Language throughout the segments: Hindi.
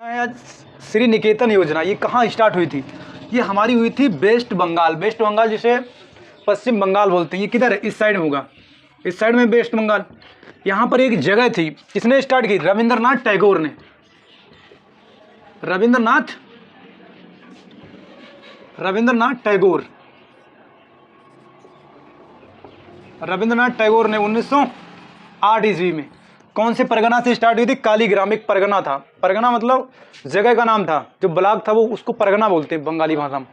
श्री निकेतन योजना ये कहाँ स्टार्ट हुई थी? ये हमारी हुई थी वेस्ट बंगाल। वेस्ट बंगाल जिसे पश्चिम बंगाल बोलते हैं, ये किधर है? इस साइड में होगा, इस साइड में वेस्ट बंगाल। यहाँ पर एक जगह थी, किसने स्टार्ट की? रविंद्रनाथ टैगोर ने। रविंद्रनाथ टैगोर ने 1908 ईस्वी में कौन से परगना से स्टार्ट हुई थी? कालीग्राम एक परगना था। परगना मतलब जगह का नाम था, जो ब्लॉक था वो उसको परगना बोलते हैं बंगाली भाषा में।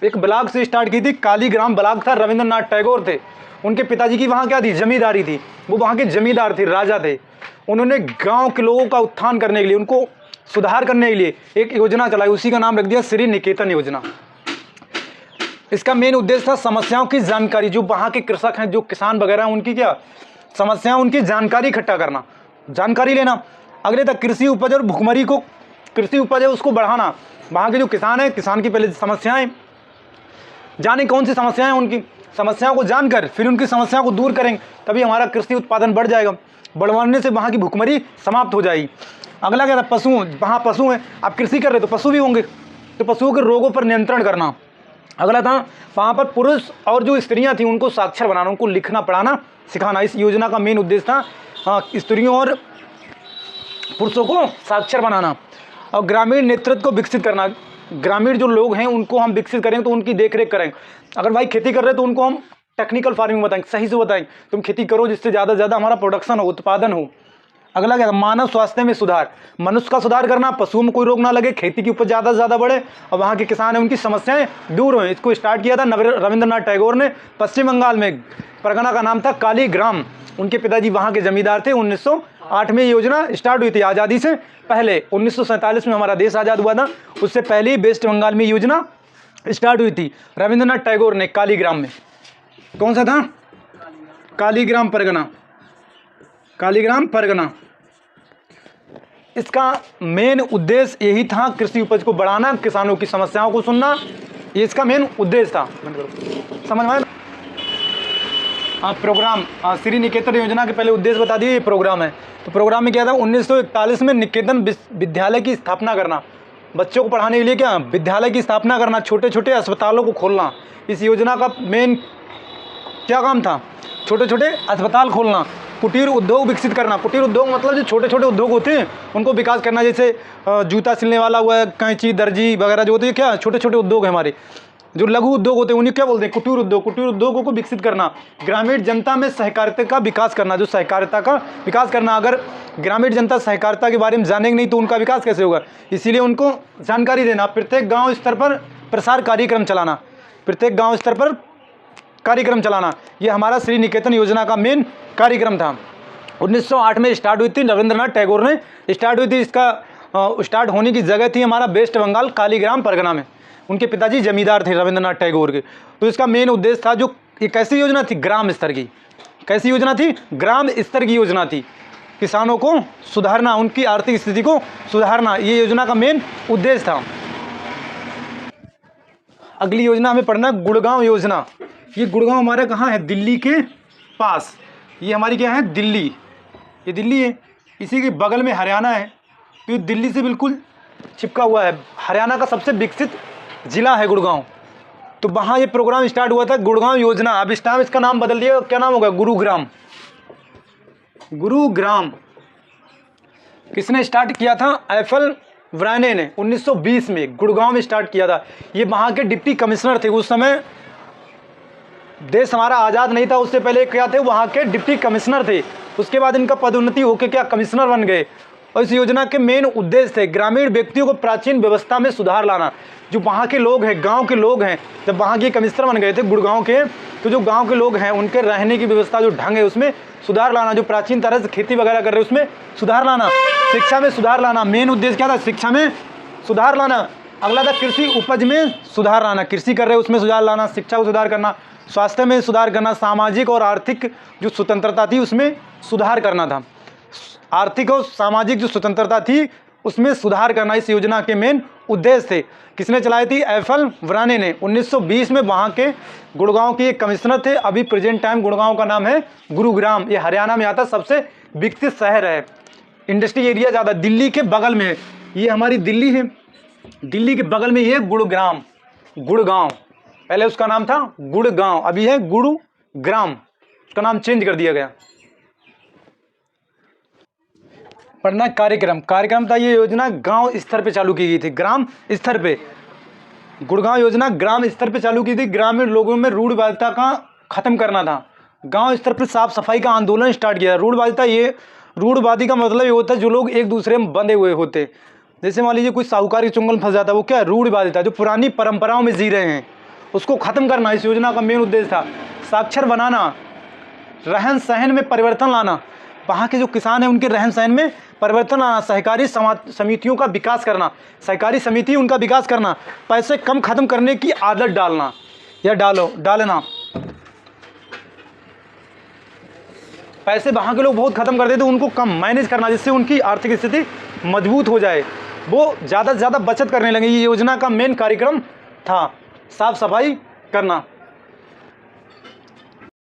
एक ब्लॉक से स्टार्ट की थी, कालीग्राम ब्लॉक था। रविंद्रनाथ टैगोर थे, उनके पिताजी की वहाँ क्या थी? जमींदारी थी। वो वहाँ के जमींदार थे, राजा थे। उन्होंने गाँव के लोगों का उत्थान करने के लिए, उनको सुधार करने के लिए एक योजना चलाई, उसी का नाम रख दिया श्री निकेतन योजना। इसका मेन उद्देश्य था समस्याओं की जानकारी, जो वहाँ के कृषक हैं, जो किसान वगैरह हैं, उनकी क्या समस्याएं, उनकी जानकारी इकट्ठा करना, जानकारी लेना। अगले तक कृषि उपज और भुखमरी को, कृषि उपज है उसको बढ़ाना। वहाँ के जो किसान हैं, किसान की पहले समस्याएं जाने, कौन सी समस्याएं, उनकी समस्याओं को जानकर फिर उनकी समस्याओं को दूर करेंगे, तभी हमारा कृषि उत्पादन बढ़ जाएगा। बढ़वाने से वहाँ की भुखमरी समाप्त हो जाएगी। अगला क्या था? पशु, वहाँ पशु हैं, आप कृषि कर रहे तो पशु भी होंगे, तो पशुओं के रोगों पर नियंत्रण करना। अगला था वहाँ पर पुरुष और जो स्त्रियाँ थीं उनको साक्षर बनाना, उनको लिखना पढ़ाना सिखाना। इस योजना का मेन उद्देश्य था स्त्रियों और पुरुषों को साक्षर बनाना। और ग्रामीण नेतृत्व को विकसित करना। ग्रामीण जो लोग हैं उनको हम विकसित करेंगे तो उनकी देखरेख करेंगे। अगर भाई खेती कर रहे हैं तो उनको हम टेक्निकल फार्मिंग बताएंगे, सही से बताएंगे तुम खेती करो जिससे ज़्यादा से ज़्यादा हमारा प्रोडक्शन हो, उत्पादन हो। अगला क्या था? मानव स्वास्थ्य में सुधार, मनुष्य का सुधार करना, पशुओं में कोई रोग ना लगे, खेती की उपज ज़्यादा से ज़्यादा बढ़े और वहाँ के किसान हैं उनकी समस्याएं दूर हों। इसको स्टार्ट किया था रविंद्रनाथ टैगोर ने। पश्चिम बंगाल में परगना का नाम था कालीग्राम, उनके पिताजी वहाँ के जमींदार थे। 1908 में योजना स्टार्ट हुई थी, आज़ादी से पहले। 1947 में हमारा देश आज़ाद हुआ था, उससे पहले ही वेस्ट बंगाल में योजना स्टार्ट हुई थी। रविंद्रनाथ टैगोर ने कालीग्राम में, कौन सा था? कालीग्राम परगना, कालीग्राम परगना। इसका मेन उद्देश्य यही था, कृषि उपज को बढ़ाना, किसानों की समस्याओं को सुनना, ये इसका मेन उद्देश्य था। समझ में आया? प्रोग्राम श्री निकेतन योजना के पहले उद्देश्य बता दिए, ये प्रोग्राम है। तो प्रोग्राम में क्या था? 1941 में निकेतन विद्यालय की स्थापना करना, बच्चों को पढ़ाने के लिए क्या विद्यालय की स्थापना करना, छोटे छोटे अस्पतालों को खोलना। इस योजना का मेन क्या काम था? छोटे छोटे अस्पताल खोलना। कुटीर उद्योग विकसित करना। कुटीर उद्योग मतलब जो छोटे छोटे उद्योग होते हैं उनको विकास करना, जैसे जूता सिलने वाला हुआ, कैंची, दर्जी वगैरह जो होते हैं, क्या छोटे छोटे उद्योग हैं हमारे, जो लघु उद्योग होते हैं उन्हें क्या बोलते हैं? कुटीर उद्योग। कुटीर उद्योगों को विकसित करना। ग्रामीण जनता में सहकारिता का विकास करना, जो सहकारिता का विकास करना। अगर ग्रामीण जनता सहकारिता के बारे में जानेंगे नहीं तो उनका विकास कैसे होगा? इसीलिए उनको जानकारी देना। प्रत्येक गाँव स्तर पर प्रसार कार्यक्रम चलाना, प्रत्येक गाँव स्तर पर कार्यक्रम चलाना, ये हमारा श्री निकेतन योजना का मेन कार्यक्रम था। 1908 में स्टार्ट हुई थी, रविंद्रनाथ टैगोर ने स्टार्ट हुई थी। इसका स्टार्ट होने की जगह थी हमारा वेस्ट बंगाल, कालीग्राम परगना में। उनके पिताजी जमींदार थे रविंद्रनाथ टैगोर के। तो इसका मेन उद्देश्य था, जो ये कैसी योजना थी? ग्राम स्तर की। कैसी योजना थी? ग्राम स्तर की योजना थी। किसानों को सुधारना, उनकी आर्थिक स्थिति को सुधारना, ये योजना का मेन उद्देश्य था। अगली योजना हमें पढ़ना गुड़गांव योजना। ये गुड़गांव हमारा कहाँ है? दिल्ली के पास। ये हमारी क्या है? दिल्ली। ये दिल्ली है, इसी के बगल में हरियाणा है, तो ये दिल्ली से बिल्कुल चिपका हुआ है। हरियाणा का सबसे विकसित जिला है गुड़गांव। तो वहाँ ये प्रोग्राम स्टार्ट हुआ था, गुड़गांव योजना। अब इस टाइम इसका नाम बदल दिया, क्या नाम होगा? गुरुग्राम। गुरुग्राम किसने स्टार्ट किया था? एफएल व्राने ने 1920 में गुड़गांव में स्टार्ट किया था। ये वहाँ के डिप्टी कमिश्नर थे। उस समय देश हमारा आज़ाद नहीं था, उससे पहले क्या थे? वहाँ के डिप्टी कमिश्नर थे। उसके बाद इनका पदोन्नति होकर क्या कमिश्नर बन गए। और इस योजना के मेन उद्देश्य थे ग्रामीण व्यक्तियों को प्राचीन व्यवस्था में सुधार लाना। जो वहाँ के लोग हैं, गांव के लोग हैं, जब वहाँ के कमिश्नर बन गए थे गुड़गांव के, तो जो गांव के लोग हैं उनके रहने की व्यवस्था, जो ढंग है उसमें सुधार लाना। जो प्राचीन तरह से खेती वगैरह कर रहे हैं उसमें सुधार लाना। शिक्षा में सुधार लाना, मेन उद्देश्य क्या था? शिक्षा में सुधार लाना। अगला था कृषि उपज में सुधार लाना, कृषि कर रहे हैं उसमें सुधार लाना, शिक्षा को सुधार करना, स्वास्थ्य में सुधार करना, सामाजिक और आर्थिक जो स्वतंत्रता थी उसमें सुधार करना था। आर्थिक और सामाजिक जो स्वतंत्रता थी उसमें सुधार करना इस योजना के मेन उद्देश्य थे। किसने चलाई थी? एफएल व्राने ने। 1920 में वहाँ के गुड़गांव के एक कमिश्नर थे। अभी प्रेजेंट टाइम गुड़गांव का नाम है गुरुग्राम। ये हरियाणा में आता, सबसे विकसित शहर है, इंडस्ट्री एरिया ज़्यादा, दिल्ली के बगल में है। ये हमारी दिल्ली है, दिल्ली के बगल में ये है गुड़ग्राम, गुड़गांव। पहले उसका नाम था गुड़गांव, अभी है गुरुग्राम, उसका नाम चेंज कर दिया गया। पढ़ना कार्यक्रम, कार्यक्रम था ये योजना गांव स्तर पे चालू की गई थी, ग्राम स्तर पे। गुड़गांव योजना ग्राम स्तर पे चालू की थी, ग्रामीण लोगों में रूढ़िवादिता का खत्म करना था। गांव स्तर पर साफ सफाई का आंदोलन स्टार्ट किया। रूढ़िवादिता, ये रूढ़िवादी का मतलब ये होता है जो लोग एक दूसरे में बंधे हुए होते। जैसे मान लीजिए कोई साहूकार के चुंगल में फंस जाता है, वो क्या है, रूढ़िवादिता, जो पुरानी परंपराओं में जी रहे हैं, उसको खत्म करना इस योजना का मेन उद्देश्य था। साक्षर बनाना, रहन सहन में परिवर्तन लाना, वहाँ के जो किसान हैं उनके रहन सहन में परिवर्तन लाना, सहकारी समितियों का विकास करना, सहकारी समिति उनका विकास करना, पैसे कम खत्म करने की आदत डालना या डालना। पैसे वहाँ के लोग बहुत खत्म कर देते, उनको कम मैनेज करना, जिससे उनकी आर्थिक स्थिति मजबूत हो जाए, वो ज़्यादा से ज़्यादा बचत करने लगे। ये योजना का मेन कार्यक्रम था साफ सफाई करना।